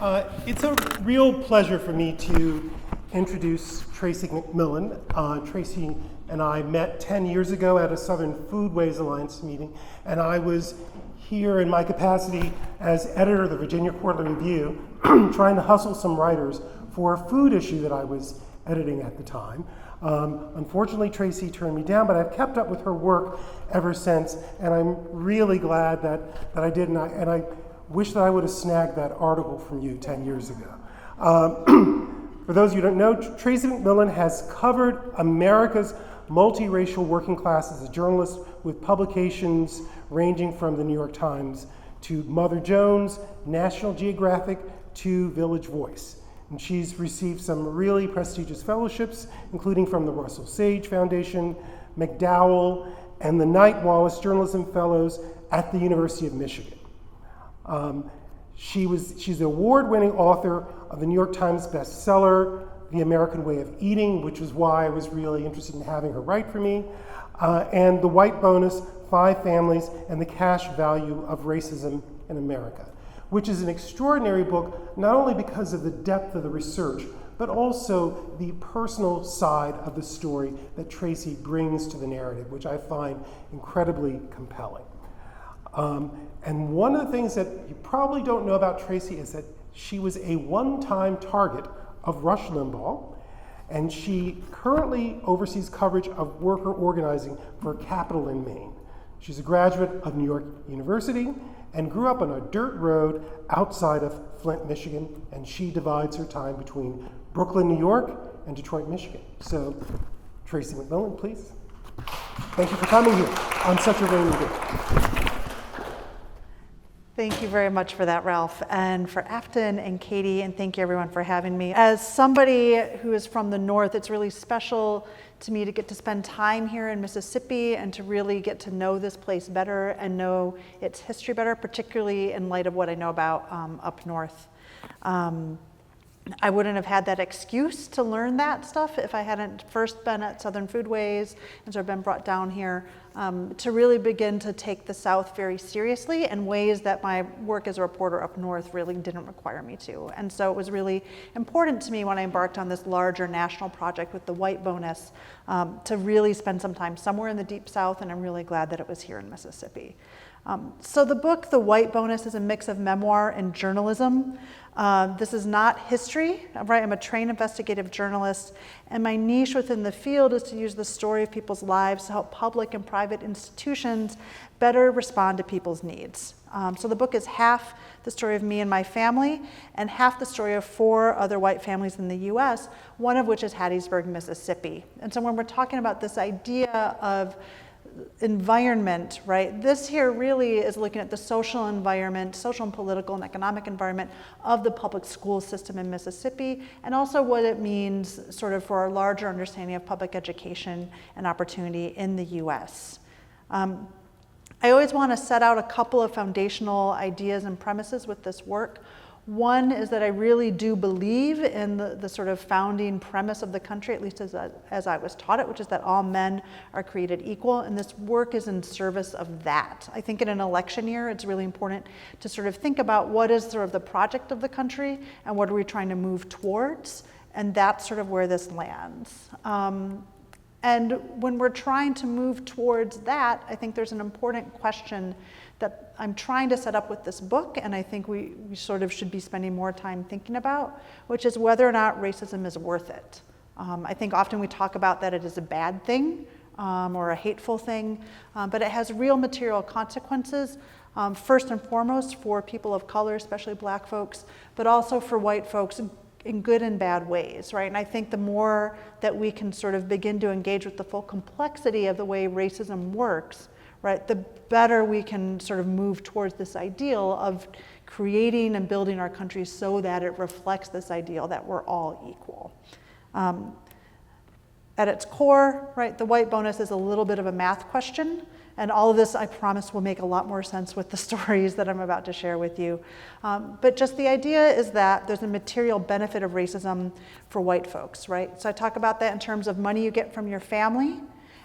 It's a real pleasure for me to introduce Tracie McMillan. Tracie and I met 10 years ago at a Southern Foodways Alliance meeting, and I was here in my capacity as editor of the Virginia Quarterly Review, trying to hustle some writers for a food issue that I was editing at the time. Unfortunately, Tracie turned me down, but I've kept up with her work ever since, and I'm really glad that I did, and I wish that I would have snagged that article from you 10 years ago. For those of you who don't know, Tracie McMillan has covered America's multiracial working class as a journalist with publications ranging from the New York Times to Mother Jones, National Geographic, to Village Voice. And she's received some really prestigious fellowships, including from the Russell Sage Foundation, McDowell, and the Knight Wallace Journalism Fellows at the University of Michigan. She's the award-winning author of the New York Times bestseller, The American Way of Eating, which is why I was really interested in having her write for me, and The White Bonus, 5 Families, and the Cash Value of Racism in America, which is an extraordinary book, not only because of the depth of the research, but also the personal side of the story that Tracie brings to the narrative, which I find incredibly compelling. And one of the things that you probably don't know about Tracie is that she was a one-time target of Rush Limbaugh, and she currently oversees coverage of worker organizing for Capital in Maine. She's a graduate of New York University and grew up on a dirt road outside of Flint, Michigan, and she divides her time between Brooklyn, New York, and Detroit, Michigan. So, Tracie McMillan, please. Thank you for coming here on such a rainy day. Thank you very much for that, Ralph, and for Afton and Katie, and thank you everyone for having me. As somebody who is from the North, it's really special to me to get to spend time here in Mississippi and to really get to know this place better and know its history better, particularly in light of what I know about up north. I wouldn't have had that excuse to learn that stuff if I hadn't first been at Southern Foodways and sort of been brought down here to really begin to take the South very seriously in ways that my work as a reporter up north really didn't require me to. And so it was really important to me when I embarked on this larger national project with the White Bonus to really spend some time somewhere in the Deep South, and I'm really glad that it was here in Mississippi. So the book, The White Bonus, is a mix of memoir and journalism. This is not history, right? I'm a trained investigative journalist, and my niche within the field is to use the story of people's lives to help public and private institutions better respond to people's needs. So the book is half the story of me and my family, and half the story of 4 other white families in the US, one of which is Hattiesburg, Mississippi. And so when we're talking about this idea of environment, right? This here really is looking at the social environment, social and political and economic environment of the public school system in Mississippi, and also what it means sort of for our larger understanding of public education and opportunity in the US. I always want to set out a couple of foundational ideas and premises with this work. One is that I really do believe in the sort of founding premise of the country, at least as I was taught it, which is that all men are created equal, and this work is in service of that. I think in an election year, it's really important to sort of think about what is sort of the project of the country and what are we trying to move towards, and that's sort of where this lands. And when we're trying to move towards that, I think there's an important question that I'm trying to set up with this book, and I think we sort of should be spending more time thinking about, which is whether or not racism is worth it. I think often we talk about that it is a bad thing or a hateful thing, but it has real material consequences, first and foremost for people of color, especially Black folks, but also for white folks in good and bad ways, right? And I think the more that we can sort of begin to engage with the full complexity of the way racism works, right, the better we can sort of move towards this ideal of creating and building our country so that it reflects this ideal that we're all equal. At its core, right, the White Bonus is a little bit of a math question, and all of this, I promise, will make a lot more sense with the stories that I'm about to share with you. But just the idea is that there's a material benefit of racism for white folks, right? So I talk about that in terms of money you get from your family,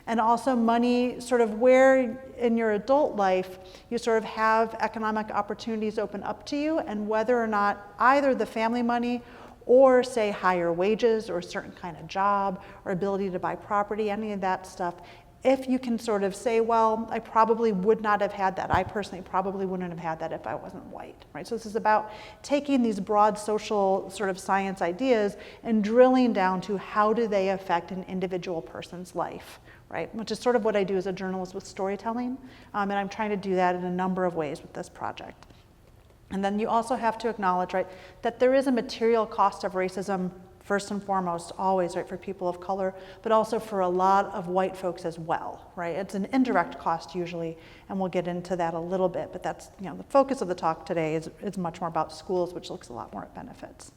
and also money sort of where in your adult life you sort of have economic opportunities open up to you, and whether or not either the family money or say higher wages or a certain kind of job or ability to buy property, any of that stuff, if you can sort of say, well, I probably would not have had that. I personally probably wouldn't have had that if I wasn't white, right? So this is about taking these broad social sort of science ideas and drilling down to how do they affect an individual person's life, right? Which is sort of what I do as a journalist with storytelling. And I'm trying to do that in a number of ways with this project. And then you also have to acknowledge, right, that there is a material cost of racism first and foremost, always, right, for people of color, but also for a lot of white folks as well, right? It's an indirect cost usually, and we'll get into that a little bit, but that's, you know, the focus of the talk today is much more about schools, which looks a lot more at benefits.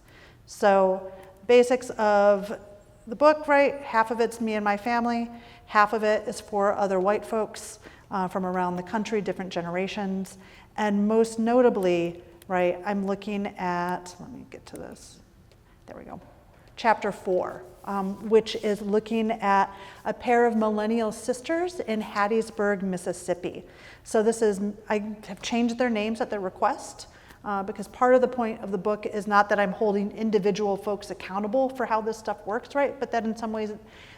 So basics of the book, right, half of it's me and my family, half of it is for other white folks from around the country, different generations, and most notably, right, I'm looking at, let me get to this, there we go. Chapter 4, which is looking at a pair of millennial sisters in Hattiesburg, Mississippi. So this is, I have changed their names at their request because part of the point of the book is not that I'm holding individual folks accountable for how this stuff works, right? But that in some ways,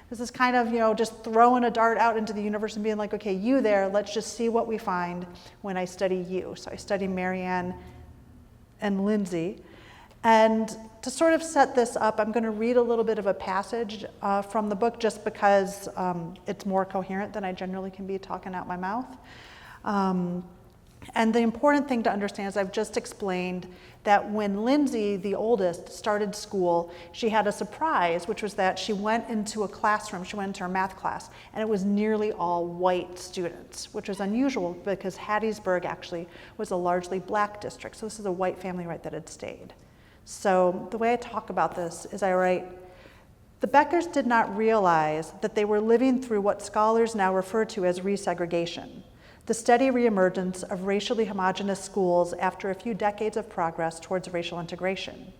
this is kind of, you know, just throwing a dart out into the universe and being like, okay, you there, let's just see what we find when I study you. So I study Marianne and Lindsay. And to sort of set this up, I'm going to read a little bit of a passage from the book just because it's more coherent than I generally can be talking out my mouth. And the important thing to understand is I've just explained that when Lindsay, the oldest, started school, she had a surprise, which was that she went into a classroom, she went into her math class, and it was nearly all white students, which was unusual because Hattiesburg actually was a largely black district. So this is a white family, right, that had stayed. So the way I talk about this is I write, the Beckers did not realize that they were living through what scholars now refer to as resegregation, the steady reemergence of racially homogeneous schools after a few decades of progress towards racial integration.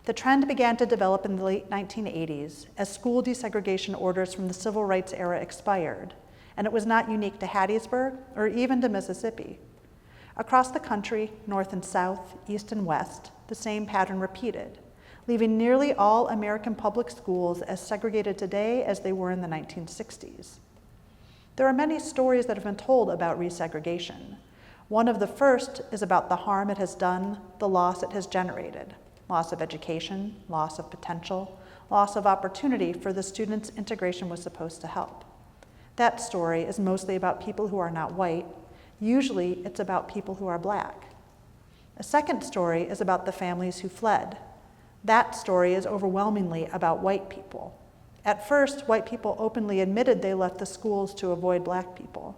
The trend began to develop in the late 1980s as school desegregation orders from the civil rights era expired, and it was not unique to Hattiesburg or even to Mississippi. Across the country, north and south, east and west, the same pattern repeated, leaving nearly all American public schools as segregated today as they were in the 1960s. There are many stories that have been told about resegregation. One of the first is about the harm it has done, the loss it has generated, loss of education, loss of potential, loss of opportunity for the students integration was supposed to help. That story is mostly about people who are not white. Usually it's about people who are black. A second story is about the families who fled. That story is overwhelmingly about white people. At first, white people openly admitted they left the schools to avoid black people.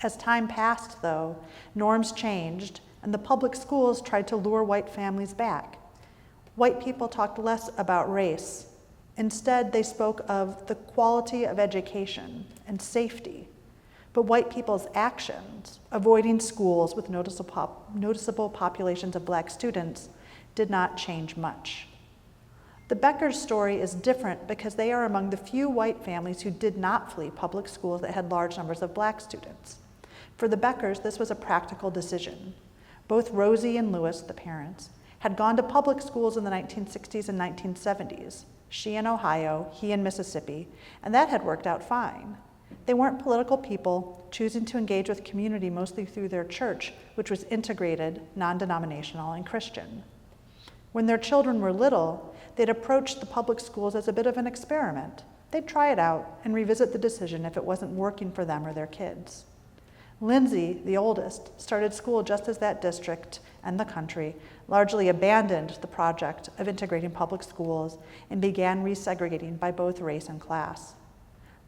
As time passed, though, norms changed, and the public schools tried to lure white families back. White people talked less about race. Instead, they spoke of the quality of education and safety. But white people's actions, avoiding schools with noticeable populations of black students, did not change much. The Becker's story is different because they are among the few white families who did not flee public schools that had large numbers of black students. For the Beckers, this was a practical decision. Both Rosie and Louis, the parents, had gone to public schools in the 1960s and 1970s. She in Ohio, he in Mississippi, and that had worked out fine. They weren't political people, choosing to engage with community mostly through their church, which was integrated, non-denominational, and Christian. When their children were little, they'd approach the public schools as a bit of an experiment. They'd try it out and revisit the decision if it wasn't working for them or their kids. Lindsay, the oldest, started school just as that district and the country largely abandoned the project of integrating public schools and began resegregating by both race and class.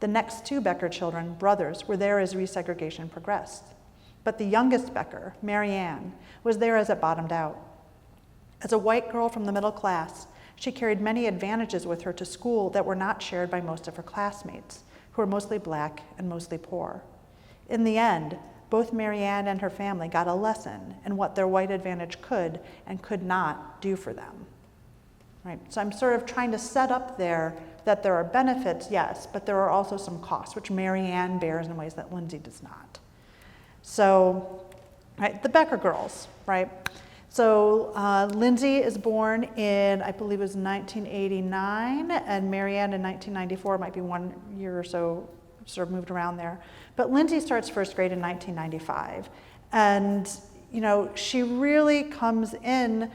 The next two Becker children, brothers, were there as resegregation progressed. But the youngest Becker, Marianne, was there as it bottomed out. As a white girl from the middle class, she carried many advantages with her to school that were not shared by most of her classmates, who were mostly black and mostly poor. In the end, both Marianne and her family got a lesson in what their white advantage could and could not do for them. right? So I'm sort of trying to set up there that there are benefits, yes, but there are also some costs, which Marianne bears in ways that Lindsay does not. So, right, the Becker girls, right? So Lindsay is born in, I believe it was 1989, and Marianne in 1994, might be 1 year or so, sort of moved around there. But Lindsay starts first grade in 1995. And, you know, she really comes in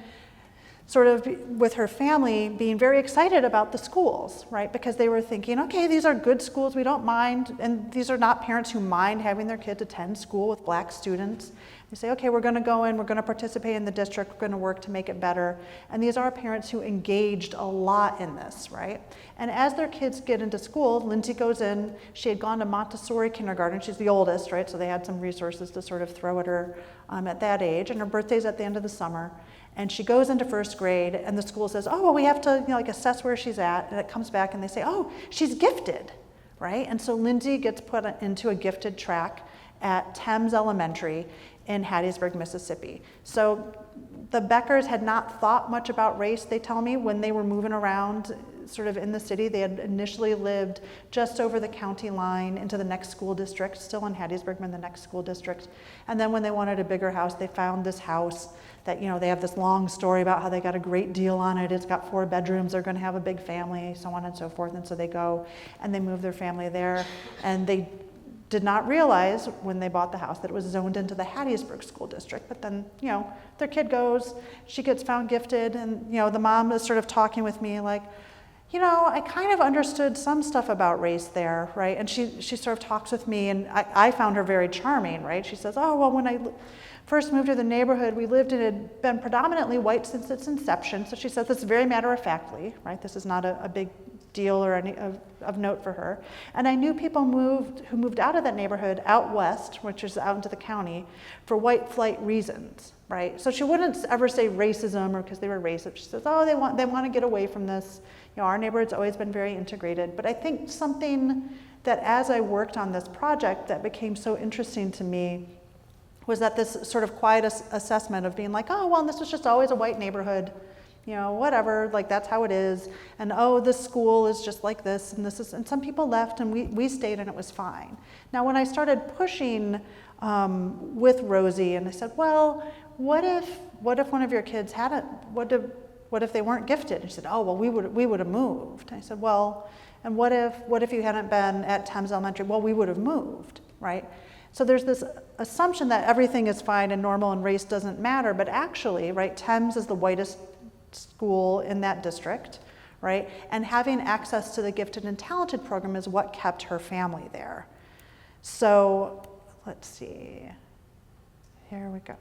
sort of with her family being very excited about the schools, right? Because they were thinking, okay, these are good schools, we don't mind, and these are not parents who mind having their kids attend school with black students. They say, okay, we're gonna go in, we're gonna participate in the district, we're gonna work to make it better. And these are parents who engaged a lot in this, right? And as their kids get into school, Lindsay goes in, she had gone to Montessori kindergarten, she's the oldest, right? So they had some resources to sort of throw at her at that age, and her birthday's at the end of the summer. And she goes into first grade, and the school says, oh, well, we have to, you know, like assess where she's at. And it comes back, and they say, oh, she's gifted, right? And so Lindsay gets put into a gifted track at Thames Elementary in Hattiesburg, Mississippi. So the Beckers had not thought much about race, they tell me, when they were moving around sort of in the city. They had initially lived just over the county line into the next school district, still in Hattiesburg, in the next school district. And then when they wanted a bigger house, they found this house that, you know, they have this long story about how they got a great deal on it. It's got 4 bedrooms, they're gonna have a big family, so on and so forth. And so they go and they move their family there. And they did not realize when they bought the house that it was zoned into the Hattiesburg school district. But then, you know, their kid goes, she gets found gifted, and, you know, the mom is sort of talking with me like, you know, I kind of understood some stuff about race there, right? And she sort of talks with me, and I found her very charming, right? She says, oh, well, when I first moved to the neighborhood, we lived in, it had been predominantly white since its inception. So she says this very matter-of-factly, right? This is not a big deal or any of note for her. And I knew people who moved out of that neighborhood out west, which is out into the county, for white flight reasons, right? So she wouldn't ever say racism or because they were racist. She says, oh, they want to get away from this. You know, our neighborhood's always been very integrated. But I think something that as I worked on this project that became so interesting to me was that this sort of quiet assessment of being like, oh, well, this was just always a white neighborhood, you know, whatever, like that's how it is. And oh, this school is just like this, and this is, and some people left and we stayed and it was fine. Now, when I started pushing with Rosie and I said, well, what if one of your kids hadn't, what if they weren't gifted? And she said, oh, well, we would have moved. I said, well, and what if you hadn't been at Thames Elementary? Well, we would have moved, right? So there's this assumption that everything is fine and normal and race doesn't matter, but actually, right, Thames is the whitest school in that district, right? And having access to the gifted and talented program is what kept her family there. So let's see, here we go.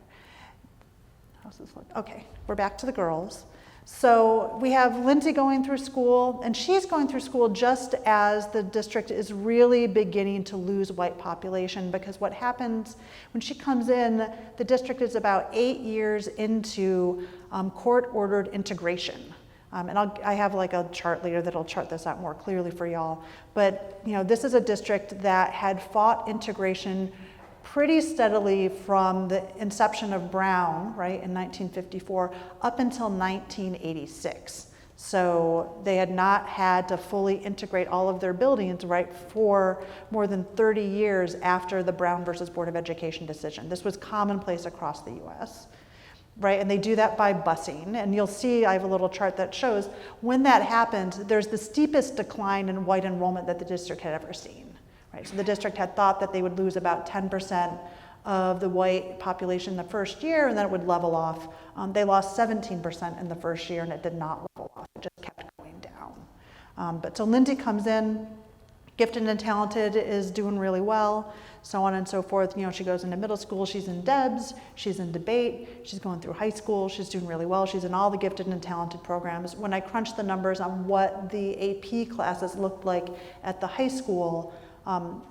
How's this look? Okay, we're back to the girls. So we have Lindsay going through school, and she's going through school just as the district is really beginning to lose white population, because what happens when she comes in, the district is about 8 years into court-ordered integration. And I have like a chart later that'll chart this out more clearly for y'all. But you know, this is a district that had fought integration pretty steadily from the inception of Brown, right, in 1954, up until 1986. So they had not had to fully integrate all of their buildings, right, for more than 30 years after the Brown versus Board of Education decision. This was commonplace across the US, right, and they do that by busing. And you'll see, I have a little chart that shows when that happened, there's the steepest decline in white enrollment that the district had ever seen. Right, so the district had thought that they would lose about 10% of the white population the first year, and then it would level off. They lost 17% in the first year, and it did not level off. It just kept going down. But so Lindsay comes in, gifted and talented, is doing really well, so on and so forth. You know, she goes into middle school, she's in DEBS, she's in debate, she's going through high school, she's doing really well. She's in all the gifted and talented programs. When I crunched the numbers on what the AP classes looked like at the high school,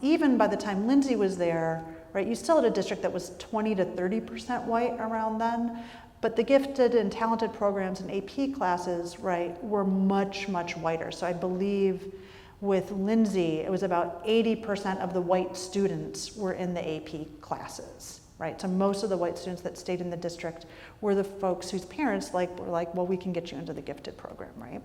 even by the time Lindsay was there, right, you still had a district that was 20 to 30% white around then, but the gifted and talented programs and AP classes, right, were much, much whiter. So I believe with Lindsay, it was about 80% of the white students were in the AP classes, right? So most of the white students that stayed in the district were the folks whose parents were like, well, we can get you into the gifted program, right?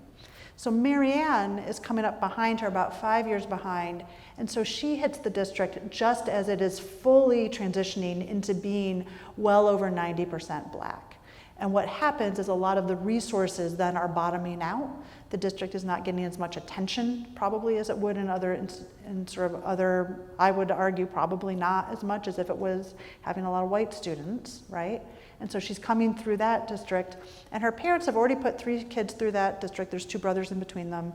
So Marianne is coming up behind her, about 5 years behind, and so she hits the district just as it is fully transitioning into being well over 90% Black. And what happens is a lot of the resources then are bottoming out. The district is not getting as much attention probably as it would in other, I would argue probably not as much as if it was having a lot of white students, right? And so she's coming through that district, and her parents have already put 3 kids through that district. There's 2 brothers in between them.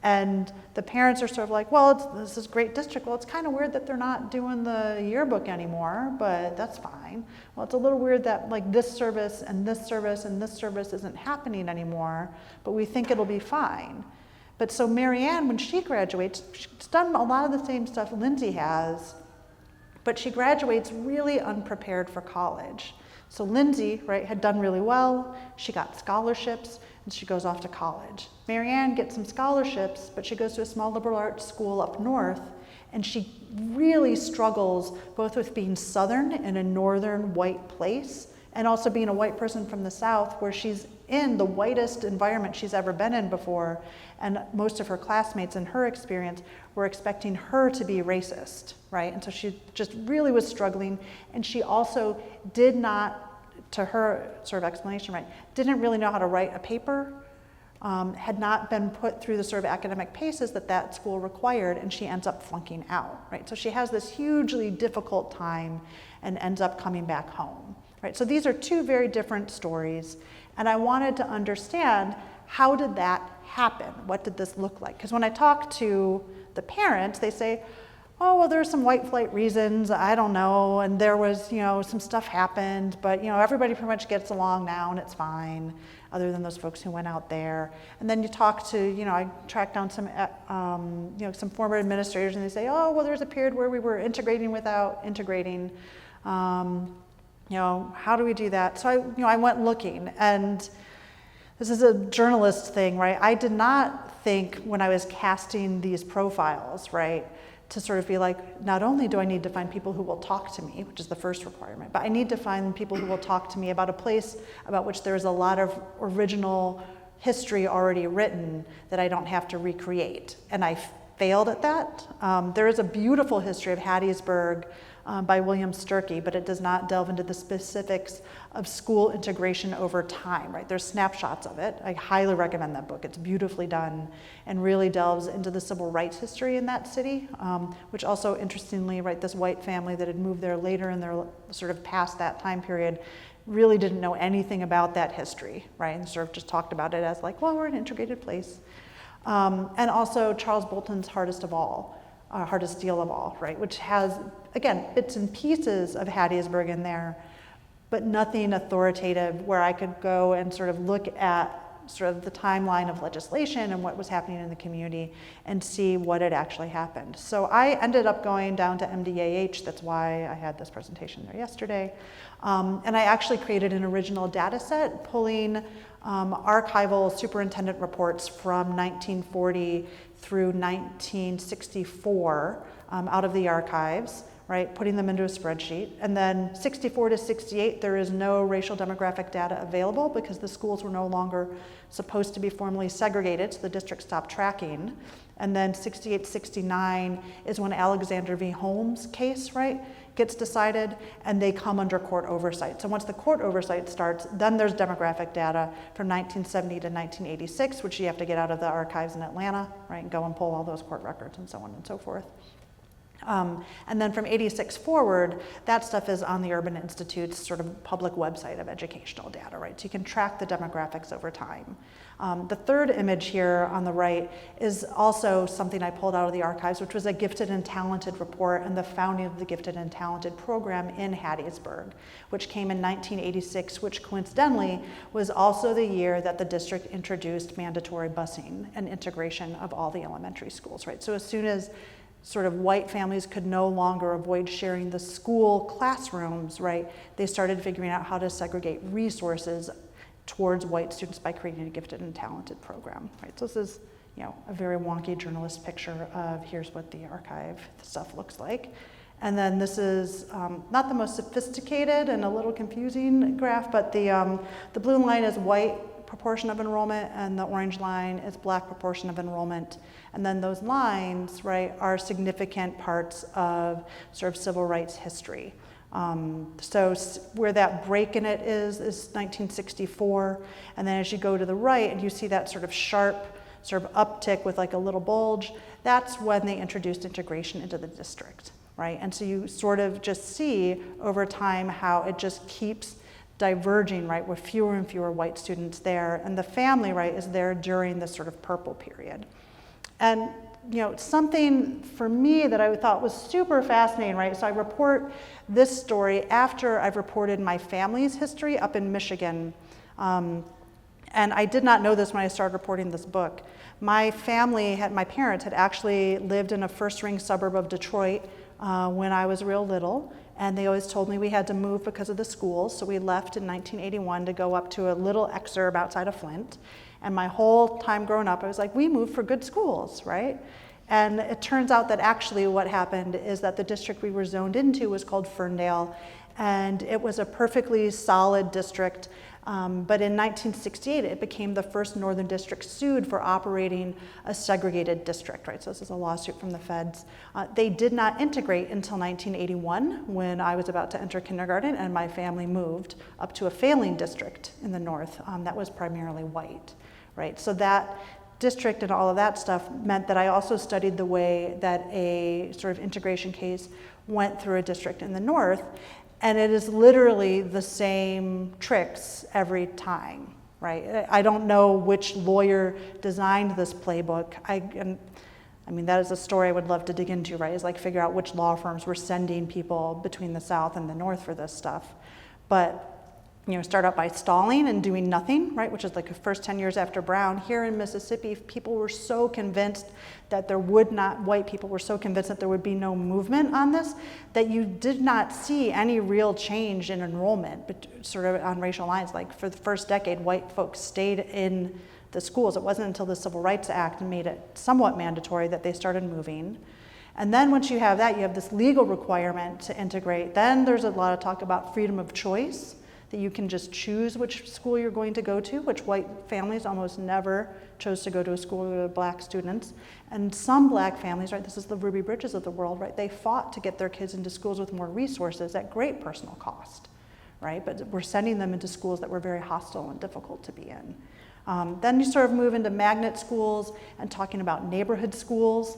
And the parents are sort of like, well, this is a great district. Well, it's kind of weird that they're not doing the yearbook anymore, but that's fine. Well, it's a little weird that like this service and this service and this service isn't happening anymore, but we think it'll be fine. But so Marianne, when she graduates, she's done a lot of the same stuff Lindsay has, but she graduates really unprepared for college. So Lindsay, right, had done really well. She got scholarships, and she goes off to college. Marianne gets some scholarships, but she goes to a small liberal arts school up north, and she really struggles both with being Southern in a northern white place, and also being a white person from the South, where she's in the whitest environment she's ever been in before, and most of her classmates in her experience were expecting her to be racist, right? And so she just really was struggling, and she also did not, to her sort of explanation, right, didn't really know how to write a paper, had not been put through the sort of academic paces that school required, and she ends up flunking out, right? So she has this hugely difficult time and ends up coming back home, right? So these are 2 very different stories, and I wanted to understand, how did that happen? What did this look like? Because when I talk to the parents, they say, oh, well, there's some white flight reasons, I don't know, and there was, some stuff happened, but, everybody pretty much gets along now and it's fine, other than those folks who went out there. And then you talk to, I tracked down some, some former administrators, and they say, oh, well, there's a period where we were integrating without integrating. How do we do that? So I went looking, and this is a journalist thing, right? I did not think when I was casting these profiles, right, to sort of be like, not only do I need to find people who will talk to me, which is the first requirement, but I need to find people who will talk to me about a place about which there is a lot of original history already written that I don't have to recreate. And I failed at that. There is a beautiful history of Hattiesburg by William Sturkey, but it does not delve into the specifics of school integration over time, right? There's snapshots of it. I highly recommend that book. It's beautifully done and really delves into the civil rights history in that city, which also, interestingly, right, this white family that had moved there later in their sort of past that time period really didn't know anything about that history, right? And sort of just talked about it as like, well, we're an integrated place. And also Charles Bolton's Hardest Deal of All, right? Which has, again, bits and pieces of Hattiesburg in there, but nothing authoritative where I could go and sort of look at sort of the timeline of legislation and what was happening in the community and see what had actually happened. So I ended up going down to MDAH, that's why I had this presentation there yesterday. And I actually created an original data set pulling archival superintendent reports from 1940 through 1964 out of the archives, right, putting them into a spreadsheet. And then 64 to 68, there is no racial demographic data available because the schools were no longer supposed to be formally segregated, so the district stopped tracking. And then 68, 69 is when Alexander v. Holmes case, right, gets decided, and they come under court oversight. So once the court oversight starts, then there's demographic data from 1970 to 1986, which you have to get out of the archives in Atlanta, right, and go and pull all those court records and so on and so forth. And then from 86 forward, that stuff is on the Urban Institute's sort of public website of educational data, right? So you can track the demographics over time. The third image here on the right is also something I pulled out of the archives, which was a gifted and talented report and the founding of the gifted and talented program in Hattiesburg, which came in 1986, which coincidentally was also the year that the district introduced mandatory busing and integration of all the elementary schools, right? So as soon as sort of white families could no longer avoid sharing the school classrooms, right, they started figuring out how to segregate resources towards white students by creating a gifted and talented program, right? So this is, a very wonky journalist picture of here's what the archive stuff looks like. And then this is not the most sophisticated and a little confusing graph, but the blue line is white proportion of enrollment and the orange line is black proportion of enrollment. And then those lines, right, are significant parts of sort of civil rights history. So where that break in it is 1964. And then as you go to the right and you see that sort of sharp sort of uptick with like a little bulge, that's when they introduced integration into the district, right? And so you sort of just see over time how it just keeps diverging, right, with fewer and fewer white students there. And the family, right, is there during this sort of purple period. And you know, something for me that I thought was super fascinating, right? So I report this story after I've reported my family's history up in Michigan. And I did not know this when I started reporting this book. My parents had actually lived in a first-ring suburb of Detroit when I was real little. And they always told me we had to move because of the schools. So we left in 1981 to go up to a little exurb outside of Flint. And my whole time growing up, I was like, we moved for good schools, right? And it turns out that actually what happened is that the district we were zoned into was called Ferndale. And it was a perfectly solid district. But in 1968, it became the first northern district sued for operating a segregated district, right? So this is a lawsuit from the feds. They did not integrate until 1981 when I was about to enter kindergarten and my family moved up to a failing district in the north that was primarily white, right? So that district and all of that stuff meant that I also studied the way that a sort of integration case went through a district in the north. And it is literally the same tricks every time, right? I don't know which lawyer designed this playbook. I mean, that is a story I would love to dig into, right? Is like figure out which law firms were sending people between the South and the North for this stuff. But, you know, start out by stalling and doing nothing, right? Which is like the first 10 years after Brown. Here in Mississippi, people were so convinced that white people were so convinced that there would be no movement on this, that you did not see any real change in enrollment, but sort of on racial lines. Like for the first decade, white folks stayed in the schools. It wasn't until the Civil Rights Act made it somewhat mandatory that they started moving. And then once you have that, you have this legal requirement to integrate. Then there's a lot of talk about freedom of choice, that you can just choose which school you're going to go to, which white families almost never chose to go to a school with black students. And some black families, right, this is the Ruby Bridges of the world, right, they fought to get their kids into schools with more resources at great personal cost, right? But we're sending them into schools that were very hostile and difficult to be in. Then you sort of move into magnet schools and talking about neighborhood schools.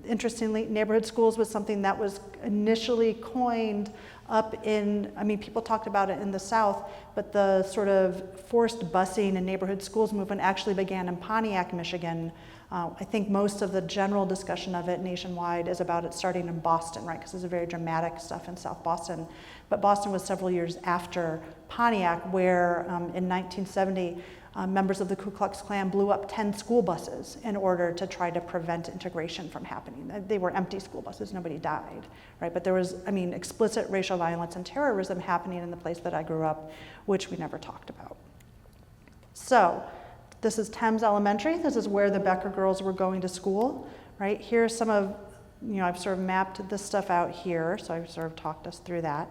Interestingly, neighborhood schools was something that was initially coined up in, I mean, people talked about it in the South, but the sort of forced busing and neighborhood schools movement actually began in Pontiac, Michigan. I think most of the general discussion of it nationwide is about it starting in Boston, right? Because there's a very dramatic stuff in South Boston. But Boston was several years after Pontiac, where in 1970, members of the Ku Klux Klan blew up 10 school buses in order to try to prevent integration from happening. They were empty school buses, nobody died, right? But there was, I mean, explicit racial violence and terrorism happening in the place that I grew up, which we never talked about. So this is Thames Elementary. This is where the Becker girls were going to school, right? Here's some of, you know, I've sort of mapped this stuff out here, so I've sort of talked us through that.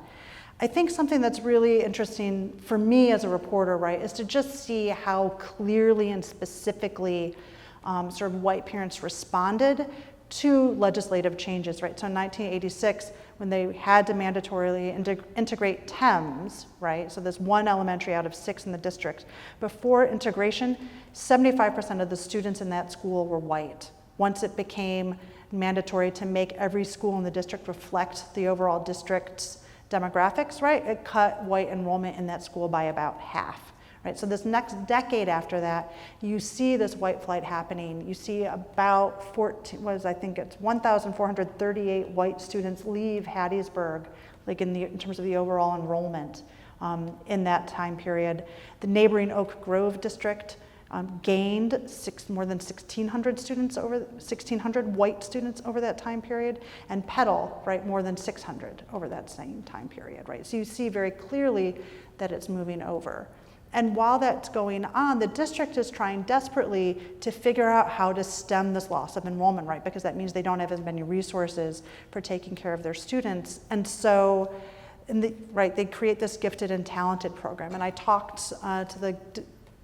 I think something that's really interesting for me as a reporter, right, is to just see how clearly and specifically sort of white parents responded to legislative changes, right? So in 1986, when they had to mandatorily integrate Thames, right? So there's one elementary out of 6 in the district. Before integration, 75% of the students in that school were white. Once it became mandatory to make every school in the district reflect the overall district's demographics, right, it cut white enrollment in that school by about half, right? So this next decade after that, you see this white flight happening. You see about 1,438 white students leave Hattiesburg, like in terms of the overall enrollment in that time period. The neighboring Oak Grove district gained more than 1,600 white students over that time period, and Petal, right, more than 600 over that same time period, right? So you see very clearly that it's moving over. And while that's going on, the district is trying desperately to figure out how to stem this loss of enrollment, right? Because that means they don't have as many resources for taking care of their students. And so, they create this gifted and talented program. And I talked to the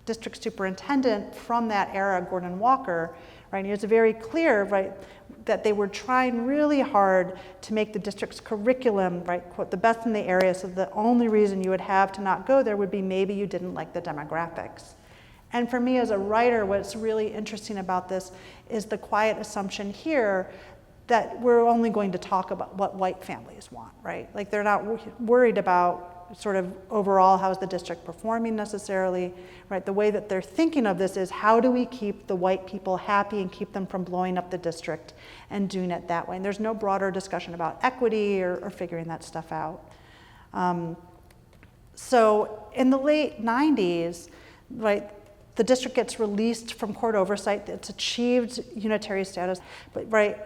district superintendent from that era, Gordon Walker, right? And he was very clear, right, that they were trying really hard to make the district's curriculum, right, quote, the best in the area, so the only reason you would have to not go there would be maybe you didn't like the demographics. And for me as a writer, what's really interesting about this is the quiet assumption here that we're only going to talk about what white families want, right? Like they're not worried about sort of overall how's the district performing necessarily, right? The way that they're thinking of this is how do we keep the white people happy and keep them from blowing up the district and doing it that way. And there's no broader discussion about equity or figuring that stuff out. So in the late 90s, right, the district gets released from court oversight. It's achieved unitary status, but right,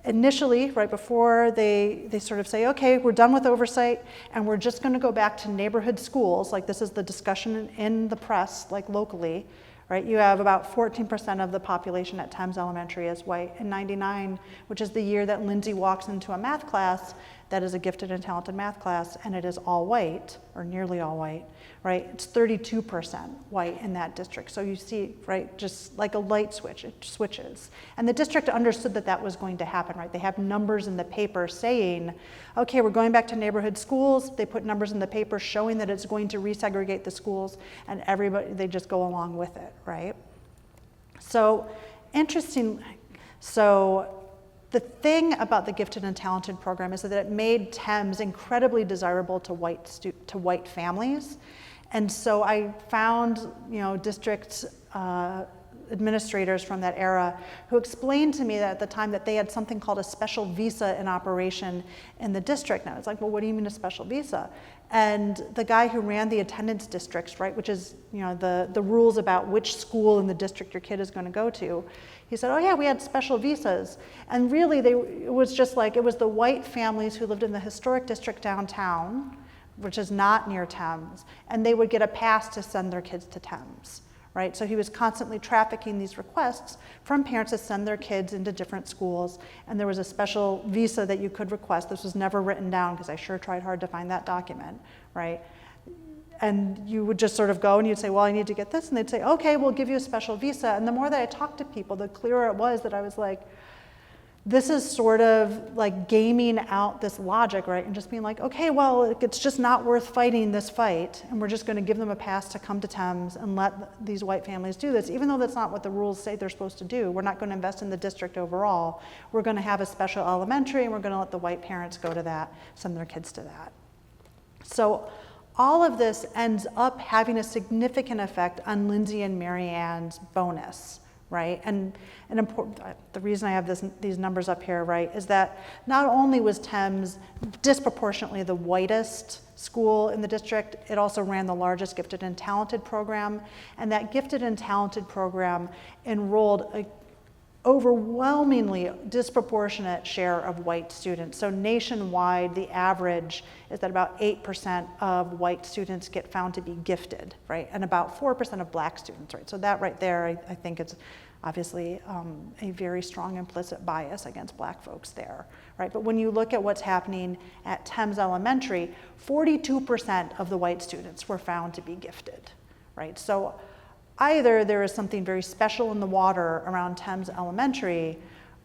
initially, right before they sort of say, okay, we're done with oversight and we're just going to go back to neighborhood schools, like this is the discussion in the press, like locally, right? You have about 14% of the population at Thames Elementary is white. In '99, which is the year that Lindsay walks into a math class that is a gifted and talented math class, and it is all white, or nearly all white, right? It's 32% white in that district. So you see, right, just like a light switch, it switches. And the district understood that that was going to happen, right? They have numbers in the paper saying, okay, we're going back to neighborhood schools. They put numbers in the paper showing that it's going to resegregate the schools, and everybody, they just go along with it, right? So interesting, so the thing about the gifted and talented program is that it made Thames incredibly desirable to white families. And so I found, district administrators from that era who explained to me that at the time that they had something called a special visa in operation in the district. And I was like, well, what do you mean a special visa? And the guy who ran the attendance districts, right, which is, the rules about which school in the district your kid is going to go to, he said, oh yeah, we had special visas. And really it was just like, it was the white families who lived in the historic district downtown, which is not near Thames, and they would get a pass to send their kids to Thames, right? So he was constantly trafficking these requests from parents to send their kids into different schools, and there was a special visa that you could request. This was never written down because I sure tried hard to find that document, right? And you would just sort of go and you'd say, well, I need to get this, and they'd say, okay, we'll give you a special visa. And the more that I talked to people, the clearer it was that I was like, this is sort of like gaming out this logic, right? And just being like, okay, well, it's just not worth fighting this fight, and we're just going to give them a pass to come to Thames and let these white families do this, even though that's not what the rules say they're supposed to do. We're not going to invest in the district overall. We're going to have a special elementary, and we're going to let the white parents go to that, send their kids to that. So all of this ends up having a significant effect on Lindsay and Marianne's bonus, right? And an important, the reason I have these numbers up here, right, is that not only was Thames disproportionately the whitest school in the district, it also ran the largest gifted and talented program, and that gifted and talented program enrolled a overwhelmingly disproportionate share of white students. So nationwide, the average is that about 8% of white students get found to be gifted, right? And about 4% of black students, right? So that right there, I think it's obviously a very strong implicit bias against black folks there, right? But when you look at what's happening at Thames Elementary, 42% of the white students were found to be gifted, right? So either there is something very special in the water around Thames Elementary,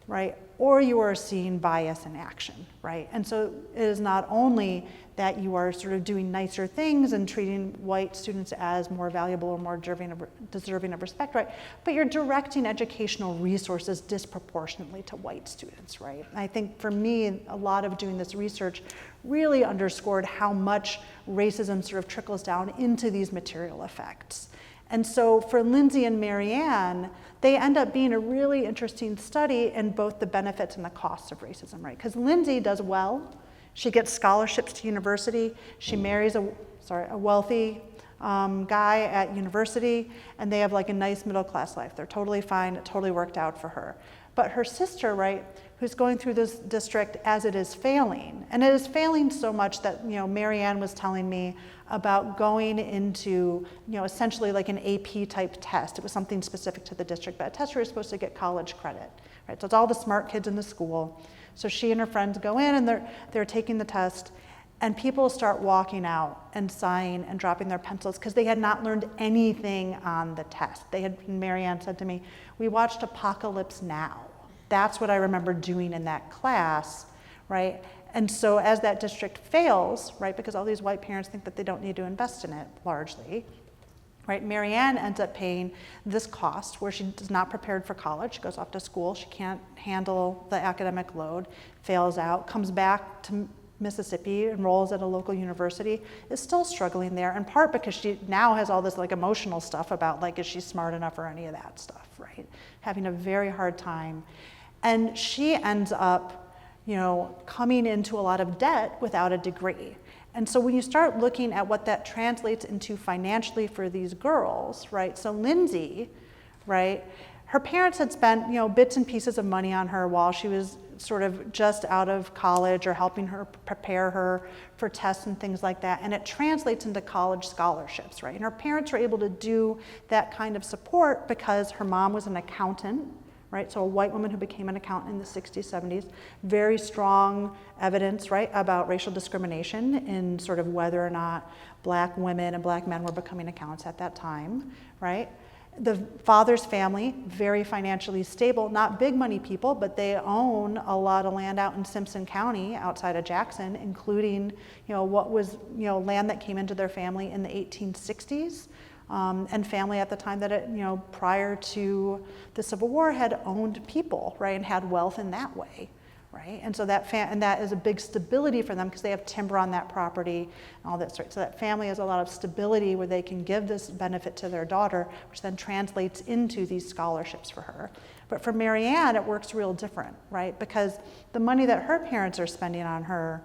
right, or you are seeing bias in action, right? And so it is not only that you are sort of doing nicer things and treating white students as more valuable or more deserving of respect, right, but you're directing educational resources disproportionately to white students, right? And I think for me, a lot of doing this research really underscored how much racism sort of trickles down into these material effects. And so for Lindsay and Marianne, they end up being a really interesting study in both the benefits and the costs of racism, right? Because Lindsay does well. She gets scholarships to university. She marries a wealthy guy at university, and they have like a nice middle class life. They're totally fine, it totally worked out for her. But her sister, right, who's going through this district as it is failing, and it is failing so much that, Marianne was telling me about going into, essentially like an AP type test. It was something specific to the district, but a test where you're supposed to get college credit, right? So it's all the smart kids in the school. So she and her friends go in and they're taking the test, and people start walking out and sighing and dropping their pencils because they had not learned anything on the test. Marianne said to me, we watched Apocalypse Now. That's what I remember doing in that class, right? And so as that district fails, right, because all these white parents think that they don't need to invest in it largely, right, Marianne ends up paying this cost where she is not prepared for college. She goes off to school, she can't handle the academic load, fails out, comes back to Mississippi, enrolls at a local university, is still struggling there, in part because she now has all this like emotional stuff about like, is she smart enough or any of that stuff, right? Having a very hard time. And she ends up, coming into a lot of debt without a degree. And so when you start looking at what that translates into financially for these girls, right? So Lindsay, right? Her parents had spent, bits and pieces of money on her while she was sort of just out of college or helping her prepare her for tests and things like that. And it translates into college scholarships, right? And her parents were able to do that kind of support because her mom was an accountant, right? So a white woman who became an accountant in the 60s, 70s, very strong evidence, right, about racial discrimination in sort of whether or not black women and black men were becoming accountants at that time, right? The father's family, very financially stable, not big money people, but they own a lot of land out in Simpson County outside of Jackson, including, what was, land that came into their family in the 1860s. And family at the time that prior to the Civil War had owned people, right, and had wealth in that way, right? And so that is a big stability for them because they have timber on that property and all this, right? So that family has a lot of stability where they can give this benefit to their daughter, which then translates into these scholarships for her. But for Marianne, it works real different, right? Because the money that her parents are spending on her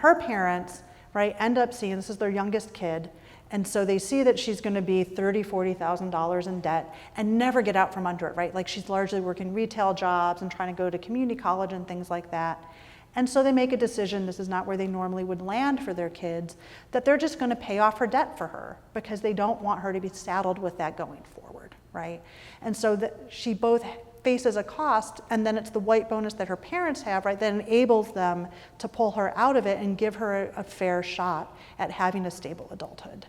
parents, right, end up seeing, this is their youngest kid, and so they see that she's going to be $30,000, $40,000 in debt and never get out from under it, right? Like she's largely working retail jobs and trying to go to community college and things like that. And so they make a decision, this is not where they normally would land for their kids, that they're just going to pay off her debt for her because they don't want her to be saddled with that going forward, right? And so that she both faces a cost, and then it's the white bonus that her parents have, right, that enables them to pull her out of it and give her a fair shot at having a stable adulthood.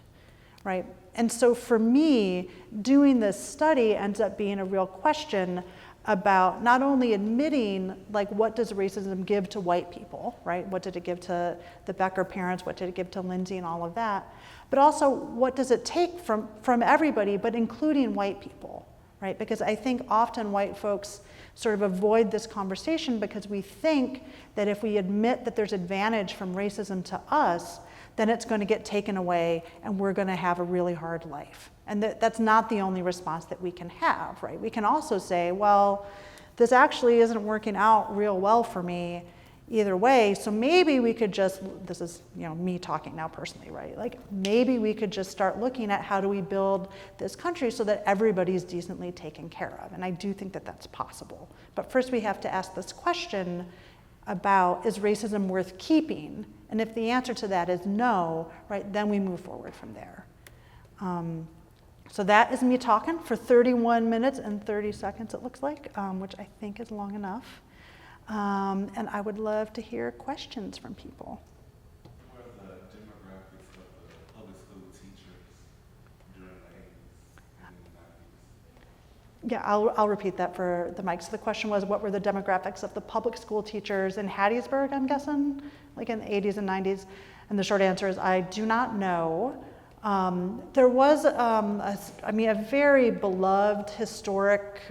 Right? And so for me, doing this study ends up being a real question about not only admitting, like, what does racism give to white people, right? What did it give to the Becker parents? What did it give to Lindsay and all of that? But also, what does it take from everybody, but including white people, right? Because I think often white folks sort of avoid this conversation because we think that if we admit that there's advantage from racism to us, then it's going to get taken away and we're going to have a really hard life. And that's not the only response that we can have, right? We can also say, well, this actually isn't working out real well for me either way, so maybe we could just, this is me talking now personally, right? Like maybe we could just start looking at how do we build this country so that everybody's decently taken care of. And I do think that that's possible. But first we have to ask this question about, is racism worth keeping? And if the answer to that is no, right, then we move forward from there. So that is me talking for 31 minutes and 30 seconds, it looks like, which I think is long enough. And I would love to hear questions from people. What are the demographics of the public school teachers during the 80s and the 90s? Yeah, I'll repeat that for the mic. So the question was, what were the demographics of the public school teachers in Hattiesburg, I'm guessing, like in the 80s and 90s? And the short answer is, I do not know. There was, a very beloved historic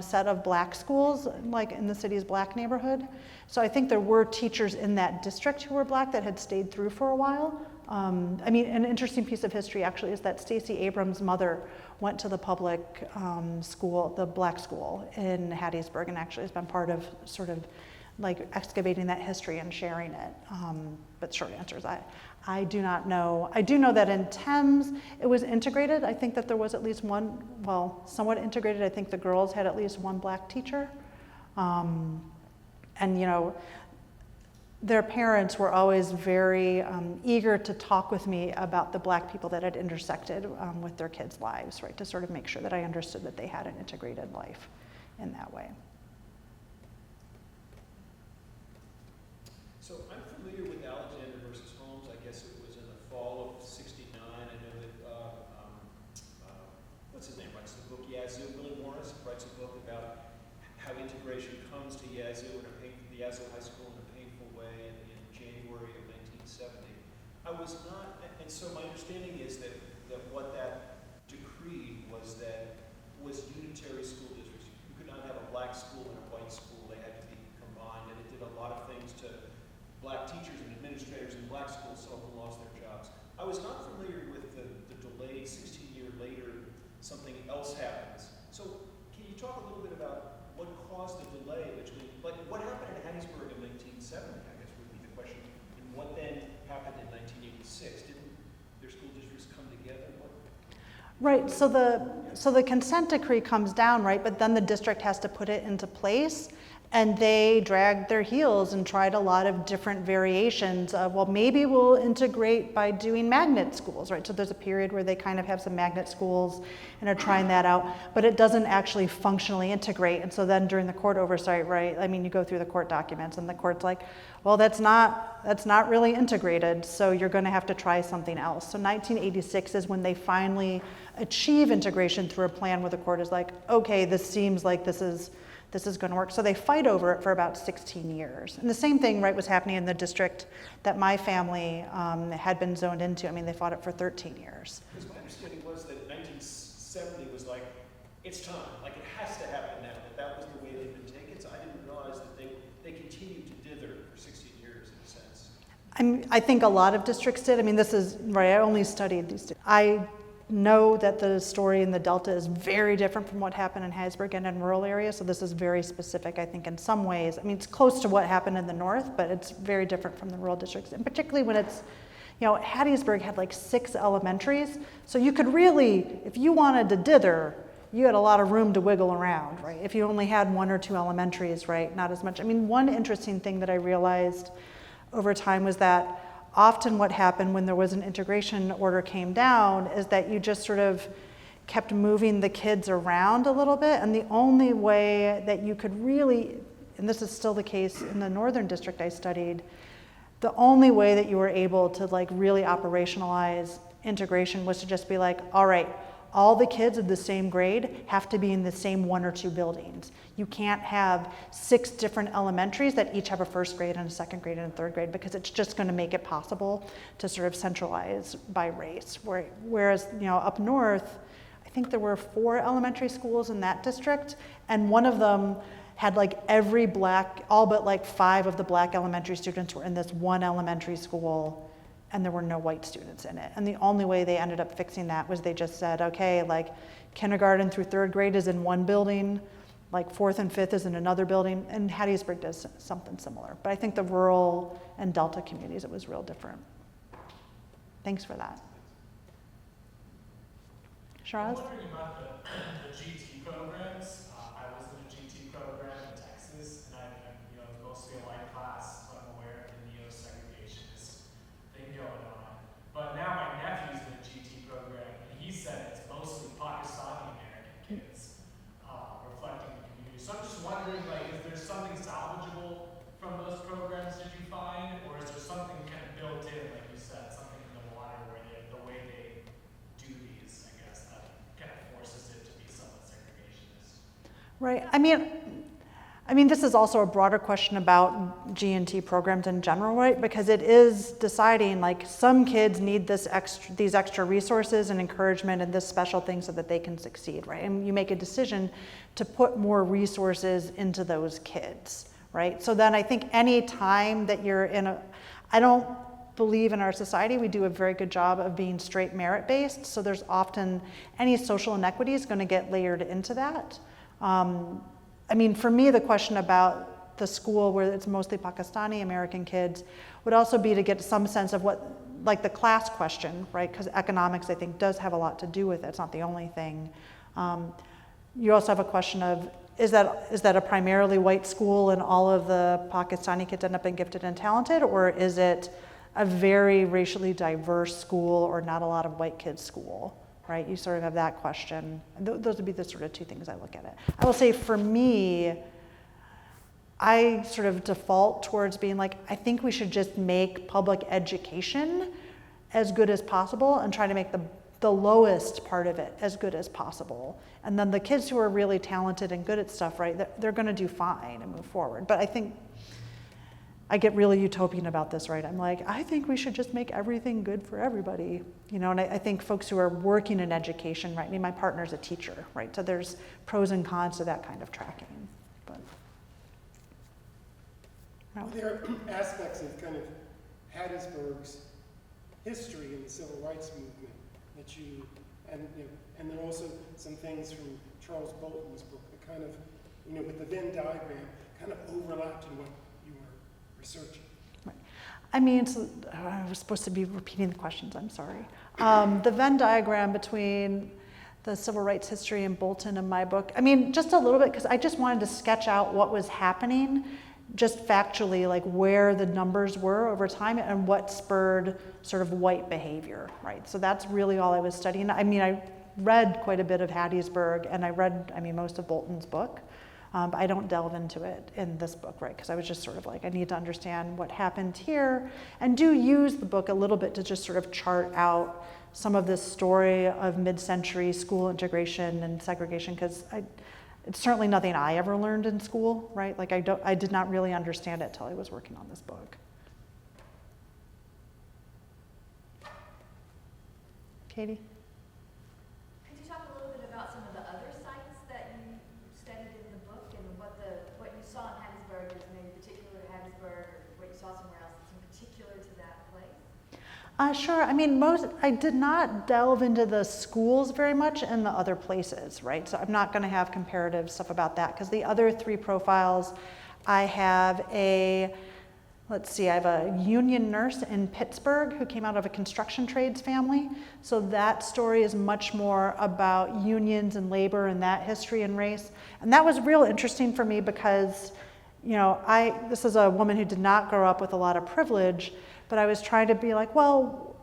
set of black schools, like in the city's black neighborhood. So I think there were teachers in that district who were black that had stayed through for a while. An interesting piece of history actually is that Stacey Abrams' mother went to the public school, the black school in Hattiesburg, and actually has been part of sort of like excavating that history and sharing it. But short answer is I do not know. I do know that in Thames, it was integrated. I think that there was at least one, well, somewhat integrated. I think the girls had at least one black teacher. And, you know, their parents were always very eager to talk with me about the black people that had intersected with their kids' lives, right? To sort of make sure that I understood that they had an integrated life in that way. So I'm familiar with Alexander versus Holmes. I guess it was in the fall of '69. I know that, what's his name, writes the book Yazoo. Willie Morris writes a book about how integration comes to Yazoo and the Yazoo High School in a painful way in January of 1970. I was not, and so my understanding is that what that decreed was unitary school districts. You could not have a black school and a white school. They had to be combined, and it did a lot of things to black teachers and administrators in black schools. Some of them lost their jobs. I was not familiar with the delay. 16 years later, something else happens. So can you talk a little bit about what caused the delay between, like, what happened in Hattiesburg in 1970, I guess would be the question, and what then happened in 1986? Didn't their school districts come together? Right, so the consent decree comes down, right, but then the district has to put it into place, and they dragged their heels and tried a lot of different variations of, well, maybe we'll integrate by doing magnet schools, right? So there's a period where they kind of have some magnet schools and are trying that out, but it doesn't actually functionally integrate. And so then during the court oversight, right, I mean, you go through the court documents and the court's like, well, that's not really integrated, so you're gonna have to try something else. So 1986 is when they finally achieve integration through a plan where the court is like, okay, this seems like this is going to work. So they fight over it for about 16 years. And the same thing, right, was happening in the district that my family had been zoned into. I mean, they fought it for 13 years. Because my understanding was that 1970 was like, it's time, like it has to happen now, that was the way they'd been taken. So I didn't realize that they continued to dither for 16 years in a sense. I think a lot of districts did. I mean, this is, right, I only studied these. I know that the story in the Delta is very different from what happened in Hattiesburg and in rural areas, so this is very specific, I think, in some ways. I mean, it's close to what happened in the north, but it's very different from the rural districts, and particularly when it's, you know, Hattiesburg had like 6 elementaries, so you could really, if you wanted to dither, you had a lot of room to wiggle around, right? If you only had 1 or 2 elementaries, right, not as much. I mean, one interesting thing that I realized over time was that often what happened when there was an integration order came down is that you just sort of kept moving the kids around a little bit, and the only way that you could really, and this is still the case in the northern district I studied, the only way that you were able to like really operationalize integration was to just be like, all right, all the kids of the same grade have to be in the same 1 or 2 buildings. You can't have 6 different elementaries that each have a first grade and a second grade and a third grade, because it's just going to make it possible to sort of centralize by race. Whereas, you know, up north, I think there were 4 elementary schools in that district, and one of them had like every black, all but like 5 of the black elementary students were in this one elementary school, and there were no white students in it. And the only way they ended up fixing that was they just said, okay, like kindergarten through 3rd grade is in one building, like 4th and 5th is in another building, and Hattiesburg does something similar. But I think the rural and Delta communities, it was real different. Thanks for that. Shiraz? I'm wondering about the GT programs. I was in a GT program in Texas, and I you know, it was mostly a white class, so I'm aware of the neo-segregationist thing going on. But now my nephew's in a GT program, and he said it's mostly Pakistani American kids reflecting the community. So I'm just wondering, like, if there's something salvageable from those programs, did you find, or is there something kind of built in, like you said, something in the water where the way they do these, I guess, that kind of forces it to be somewhat segregationist? Right. I mean, this is also a broader question about G&T programs in general, right? Because it is deciding, like, some kids need these extra resources and encouragement and this special thing so that they can succeed, right? And you make a decision to put more resources into those kids, right? So then I think any time that you're in I don't believe in our society we do a very good job of being straight merit-based, so there's often any social inequity is going to get layered into that. I mean, for me, the question about the school where it's mostly Pakistani American kids would also be to get some sense of what, like the class question, right? Because economics, I think, does have a lot to do with it. It's not the only thing. You also have a question of, is that a primarily white school and all of the Pakistani kids end up being gifted and talented, or is it a very racially diverse school or not a lot of white kids school, right? You sort of have that question. Those would be the sort of two things I look at it. I will say for me, I sort of default towards being like, I think we should just make public education as good as possible and try to make the lowest part of it as good as possible. And then the kids who are really talented and good at stuff, right, they're gonna do fine and move forward. But I think I get really utopian about this, right? I'm like, I think we should just make everything good for everybody, you know, and I think folks who are working in education, right, I mean, my partner's a teacher, right? So there's pros and cons to that kind of tracking, but. Well, there are aspects of kind of Hattiesburg's history in the civil rights movement that you, and and then also some things from Charles Bolton's book that kind of, with the Venn diagram, kind of overlapped in what you were researching. Right. I mean, so, I was supposed to be repeating the questions, I'm sorry. The Venn diagram between the civil rights history in Bolton and my book, I mean, just a little bit, because I just wanted to sketch out what was happening, just factually, like where the numbers were over time and what spurred sort of white behavior, right? So that's really all I was studying. I mean, I read quite a bit of Hattiesburg, and I read, most of Bolton's book, but I don't delve into it in this book, right? Because I was just sort of like, I need to understand what happened here, and do use the book a little bit to just sort of chart out some of this story of mid-century school integration and segregation, because it's certainly nothing I ever learned in school, right? Like I did not really understand it till I was working on this book. Katie? Could you talk a little bit about some of the other sites that you studied in the book and what you saw in Hattiesburg is maybe particular to Hattiesburg, or what you saw somewhere else that's in particular to that place? Sure. I mean, I did not delve into the schools very much in the other places, right? So I'm not going to have comparative stuff about that, because the other three profiles, I have I have a union nurse in Pittsburgh who came out of a construction trades family. So that story is much more about unions and labor and that history and race. And that was real interesting for me because, this is a woman who did not grow up with a lot of privilege, but I was trying to be like, well,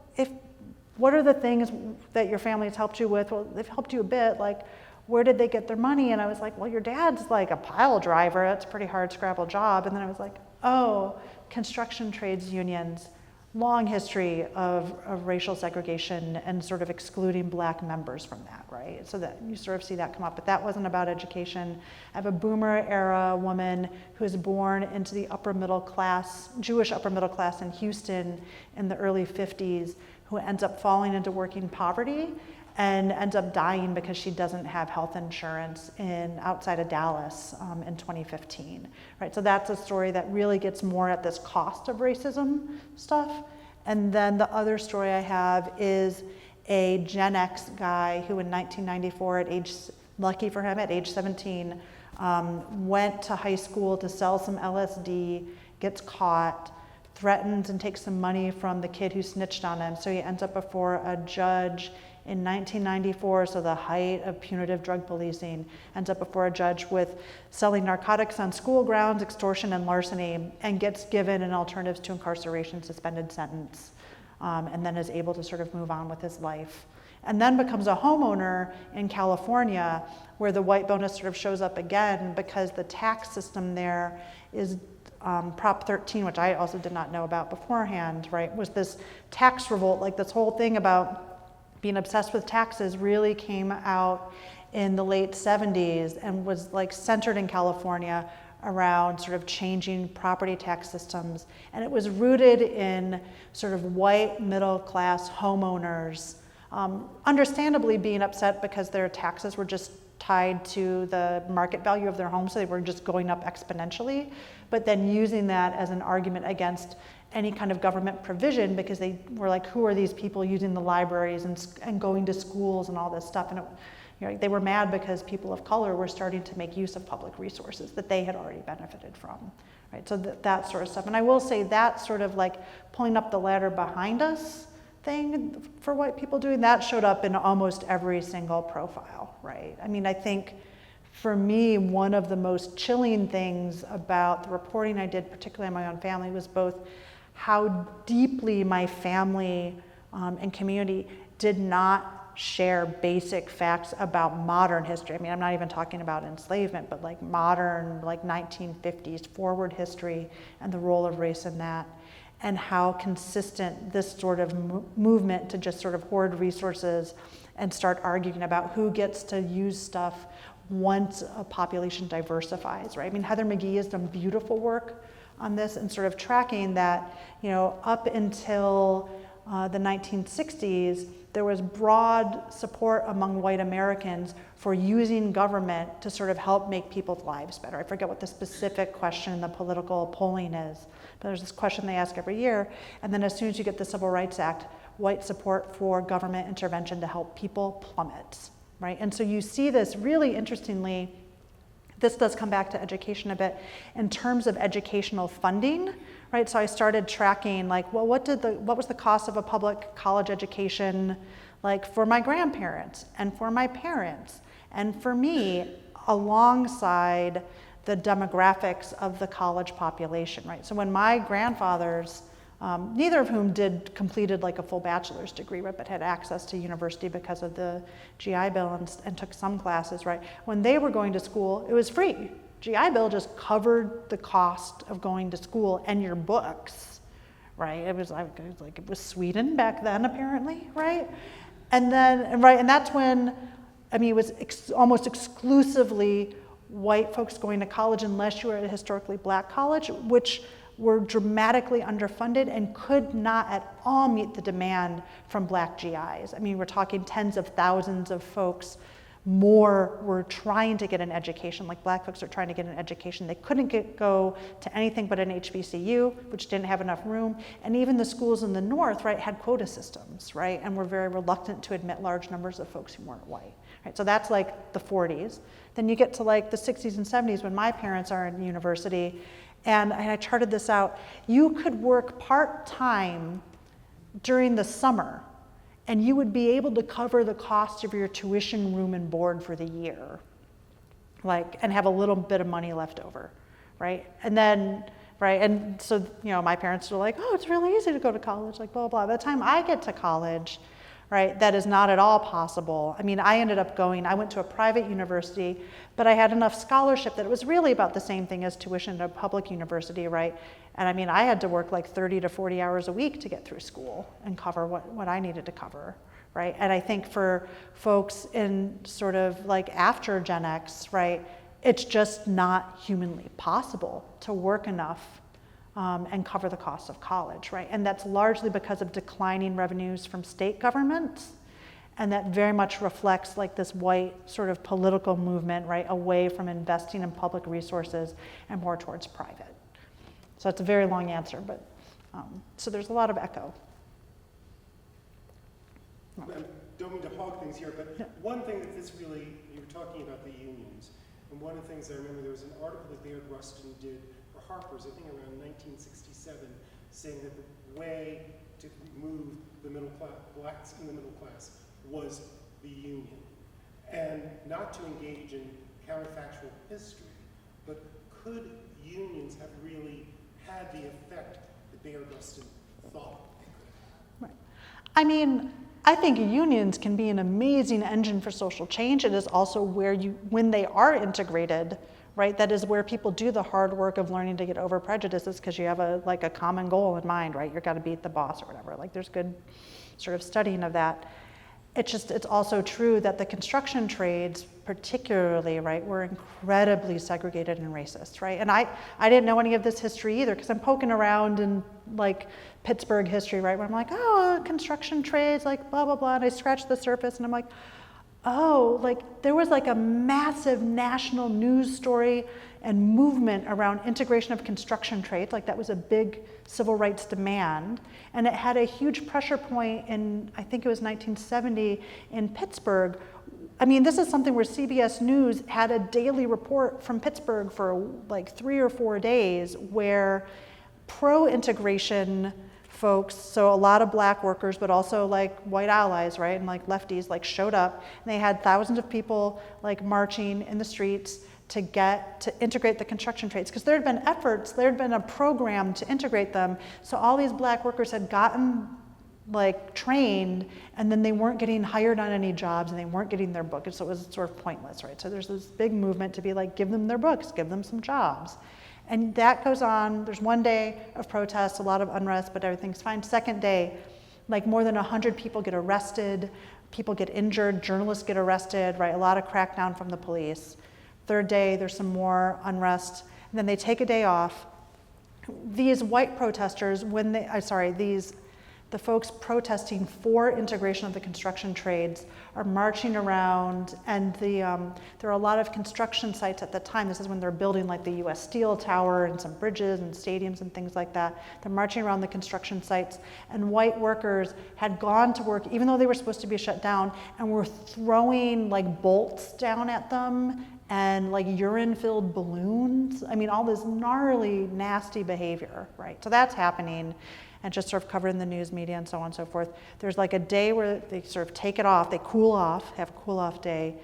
what are the things that your family has helped you with? Well, they've helped you a bit. Like, where did they get their money? And I was like, well, your dad's like a pile driver. That's a pretty hard scrabble job. And then I was like, oh, construction trades unions, long history of racial segregation and sort of excluding black members from that, right? So that you sort of see that come up, but that wasn't about education. I have a boomer era woman who was born into the upper middle class, Jewish upper middle class in Houston in the early 50s, who ends up falling into working poverty and ends up dying because she doesn't have health insurance outside of Dallas in 2015, right? So that's a story that really gets more at this cost of racism stuff. And then the other story I have is a Gen X guy who in 1994, lucky for him, at age 17, went to high school to sell some LSD, gets caught, threatens and takes some money from the kid who snitched on him. So he ends up before a judge in 1994, so the height of punitive drug policing, ends up before a judge with selling narcotics on school grounds, extortion, and larceny, and gets given an alternatives to incarceration suspended sentence, and then is able to sort of move on with his life. And then becomes a homeowner in California, where the white bonus sort of shows up again because the tax system there is Prop 13, which I also did not know about beforehand, right, was this tax revolt, like this whole thing about being obsessed with taxes really came out in the late 70s and was like centered in California around sort of changing property tax systems. And it was rooted in sort of white middle class homeowners, understandably being upset because their taxes were just tied to the market value of their home, so they were just going up exponentially, but then using that as an argument against any kind of government provision, because they were like, who are these people using the libraries and going to schools and all this stuff? And They were mad because people of color were starting to make use of public resources that they had already benefited from, right? So that sort of stuff. And I will say that sort of like pulling up the ladder behind us thing for white people doing, that showed up in almost every single profile, right? I mean, I think for me, one of the most chilling things about the reporting I did, particularly on my own family, was both how deeply my family and community did not share basic facts about modern history. I mean, I'm not even talking about enslavement, but like modern, like 1950s forward history and the role of race in that, and how consistent this sort of movement to just sort of hoard resources and start arguing about who gets to use stuff once a population diversifies, right? I mean, Heather McGee has done beautiful work on this and sort of tracking that, up until the 1960s, there was broad support among white Americans for using government to sort of help make people's lives better. I forget what the specific question in the political polling is, but there's this question they ask every year, and then as soon as you get the Civil Rights Act, white support for government intervention to help people plummets, right? And so you see this really interestingly, this does come back to education a bit, in terms of educational funding, right? So I started tracking like, well, what was the cost of a public college education like for my grandparents and for my parents and for me, alongside the demographics of the college population, right? So when my grandfathers, neither of whom completed like a full bachelor's degree, right, but had access to university because of the GI Bill and took some classes, right? When they were going to school, it was free. GI Bill just covered the cost of going to school and your books, right? It was Sweden back then, apparently, right? And that's when, I mean, it was almost exclusively white folks going to college unless you were at a historically black college, which were dramatically underfunded and could not at all meet the demand from black GIs. I mean, we're talking tens of thousands of folks more were trying to get an education, like black folks are trying to get an education. They couldn't go to anything but an HBCU, which didn't have enough room. And even the schools in the North, right, had quota systems, right, and were very reluctant to admit large numbers of folks who weren't white. Right? So that's like the 40s. Then you get to like the 60s and 70s when my parents are in university, and I charted this out. You could work part-time during the summer, and you would be able to cover the cost of your tuition, room, and board for the year, and have a little bit of money left over, right? And then, right, and so, my parents were like, oh, it's really easy to go to college, like, blah, blah. By the time I get to college, right, that is not at all possible. I mean, I went to a private university, but I had enough scholarship that it was really about the same thing as tuition at a public university, right? And I mean, I had to work like 30 to 40 hours a week to get through school and cover what I needed to cover, right? And I think for folks in sort of like after Gen X, right, it's just not humanly possible to work enough and cover the cost of college, right? And that's largely because of declining revenues from state governments, and that very much reflects like this white sort of political movement, right, away from investing in public resources and more towards private. So it's a very long answer, but so there's a lot of echo. I don't mean to hog things here, but one thing that this really, you were talking about the unions, and one of the things I remember, there was an article that Baird Rustin did for Harper's, I think around 1967, saying that the way to move the middle class, blacks in the middle class, was the union. And not to engage in counterfactual history, but could unions have really had the effect that Baird Rustin thought they could have? Right. I mean, I think unions can be an amazing engine for social change. It is also where when they are integrated, right, that is where people do the hard work of learning to get over prejudices because you have a common goal in mind, right? You've got to beat the boss or whatever. Like there's good sort of studying of that. It's also true that the construction trades particularly, right, were incredibly segregated and racist, right? And I didn't know any of this history either because I'm poking around in like Pittsburgh history, right, where I'm like, oh, construction trades, like blah, blah, blah, and I scratched the surface and I'm like, oh, like there was like a massive national news story and movement around integration of construction trades, like that was a big civil rights demand, and it had a huge pressure point in, I think it was 1970 in Pittsburgh, I mean, this is something where CBS News had a daily report from Pittsburgh for like 3 or 4 days where pro-integration folks, so a lot of black workers, but also like white allies, right, and like lefties, like showed up, and they had thousands of people like marching in the streets to integrate the construction trades, because there had been efforts, there had been a program to integrate them, so all these black workers had gotten like trained, and then they weren't getting hired on any jobs, and they weren't getting their book, and so it was sort of pointless, right? So there's this big movement to be like, give them their books, give them some jobs. And that goes on. There's 1 day of protest, a lot of unrest, but everything's fine. Second day, like more than 100 people get arrested, people get injured, journalists get arrested, right? A lot of crackdown from the police. Third day, there's some more unrest, and then they take a day off. These white protesters, the folks protesting for integration of the construction trades are marching around, and there are a lot of construction sites at the time. This is when they're building like the US Steel Tower and some bridges and stadiums and things like that. They're marching around the construction sites, and white workers had gone to work even though they were supposed to be shut down, and were throwing like bolts down at them and like urine-filled balloons. I mean, all this gnarly, nasty behavior, right? So that's happening, and just sort of covered in the news media and so on and so forth. There's like a day where they sort of take it off, they cool off, have a cool off day.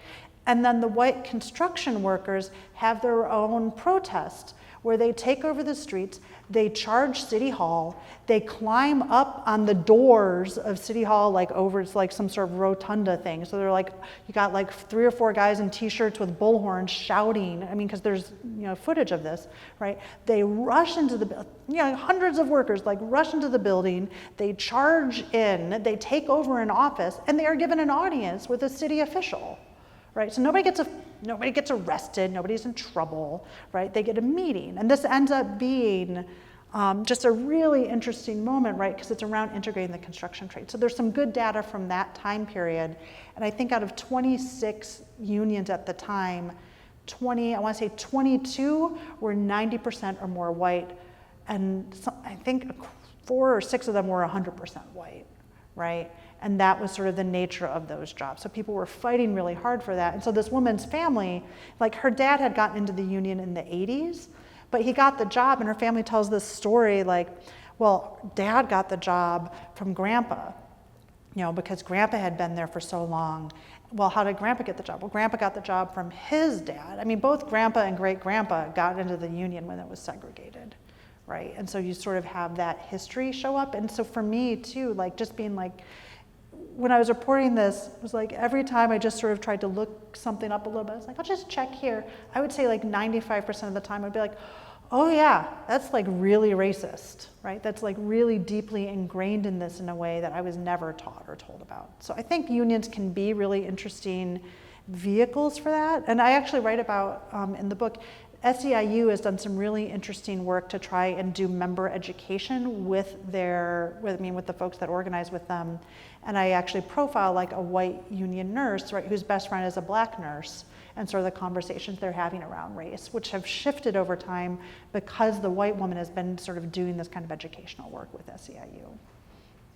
And then the white construction workers have their own protest where they take over the streets, they charge City Hall, they climb up on the doors of City Hall, like over, it's like some sort of rotunda thing. So they're like, you got like 3 or 4 guys in t-shirts with bullhorns shouting, I mean, because there's, footage of this, right? They rush into the, hundreds of workers like rush into the building, they charge in, they take over an office, and they are given an audience with a city official. Right, so nobody gets arrested, nobody's in trouble, right? They get a meeting, and this ends up being just a really interesting moment, right? Because it's around integrating the construction trade. So there's some good data from that time period, and I think out of 26 unions at the time, 22 were 90% or more white, and I think 4 or 6 of them were 100% white, right? And that was sort of the nature of those jobs. So people were fighting really hard for that. And so this woman's family, like her dad had gotten into the union in the 80s, but he got the job, and her family tells this story like, well, dad got the job from grandpa, because grandpa had been there for so long. Well, how did grandpa get the job? Well, grandpa got the job from his dad. I mean, both grandpa and great grandpa got into the union when it was segregated, right? And so you sort of have that history show up. And so for me too, like just being like, when I was reporting this, it was like every time I just sort of tried to look something up a little bit, I was like, I'll just check here. I would say like 95% of the time I'd be like, oh yeah, that's like really racist, right? That's like really deeply ingrained in this in a way that I was never taught or told about. So I think unions can be really interesting vehicles for that. And I actually write about, in the book, SEIU has done some really interesting work to try and do member education with the folks that organize with them. And I actually profile like a white union nurse, right, whose best friend is a black nurse, and sort of the conversations they're having around race, which have shifted over time because the white woman has been sort of doing this kind of educational work with SEIU.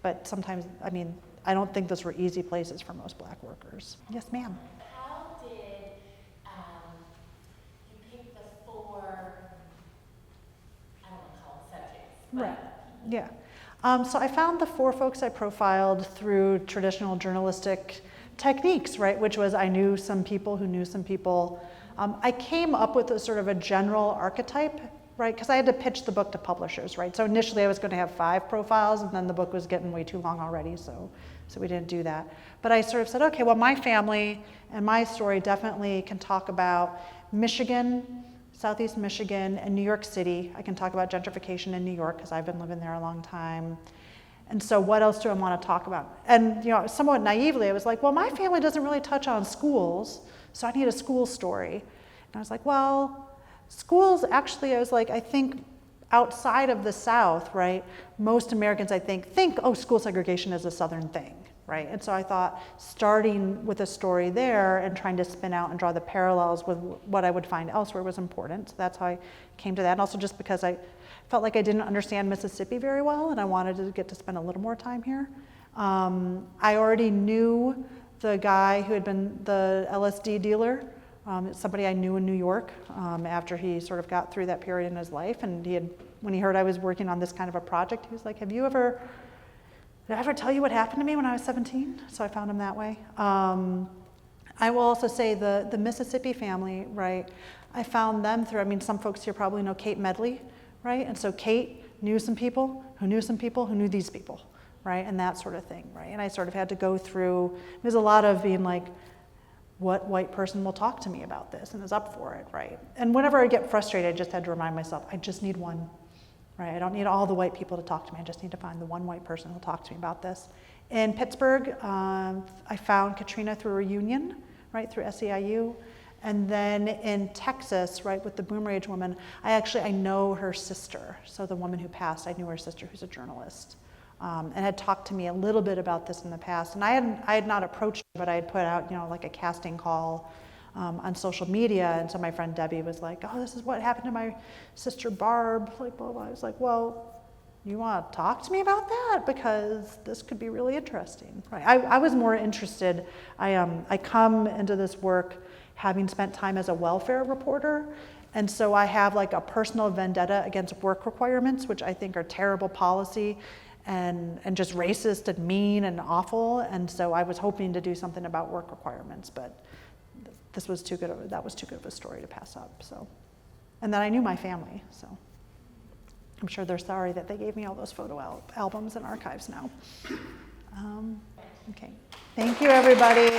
But sometimes, I mean, I don't think those were easy places for most black workers. Yes, ma'am. How did you pick the 4, I don't want to call them subjects, but Right, yeah. So I found the 4 folks I profiled through traditional journalistic techniques, right, which was I knew some people who knew some people. I came up with a sort of a general archetype, right, because I had to pitch the book to publishers, right? So initially I was going to have 5 profiles, and then the book was getting way too long already, so we didn't do that. But I sort of said, okay, well, my family and my story definitely can talk about Michigan, Southeast Michigan, and New York City. I can talk about gentrification in New York because I've been living there a long time. And so what else do I want to talk about? And somewhat naively, I was like, well, my family doesn't really touch on schools, so I need a school story. And I was like, well, schools actually, I was like, I think outside of the South, right, most Americans, I think, oh, school segregation is a Southern thing, right? And so I thought starting with a story there and trying to spin out and draw the parallels with what I would find elsewhere was important. So that's how I came to that. And also just because I felt like I didn't understand Mississippi very well, and I wanted to get to spend a little more time here. I already knew the guy who had been the LSD dealer. It's somebody I knew in New York after he sort of got through that period in his life. And when he heard I was working on this kind of a project, he was like, did I ever tell you what happened to me when I was 17? So I found him that way. I will also say the Mississippi family, right? I found them through, some folks here probably know Kate Medley, right? And so Kate knew some people who knew some people who knew these people, right? And that sort of thing, right? And I sort of had to go through, there's a lot of being like, what white person will talk to me about this and is up for it, right? And whenever I get frustrated, I just had to remind myself, I just need one, right? I don't need all the white people to talk to me. I just need to find the one white person who will talk to me about this. In Pittsburgh, I found Katrina through a reunion, right, through SEIU. And then in Texas, right, with the Boom Rage woman, I know her sister. So the woman who passed, I knew her sister who's a journalist. And had talked to me a little bit about this in the past. And I had not approached her, but I had put out, like a casting call on social media. And so my friend Debbie was like, oh, this is what happened to my sister Barb, like blah, blah. I was like, well, you want to talk to me about that? Because this could be really interesting. Right? I was more interested. I come into this work having spent time as a welfare reporter. And so I have like a personal vendetta against work requirements, which I think are terrible policy and just racist and mean and awful. And so I was hoping to do something about work requirements, but that was too good of a story to pass up. So, and then I knew my family, so I'm sure they're sorry that they gave me all those photo albums and archives now. Okay, thank you everybody.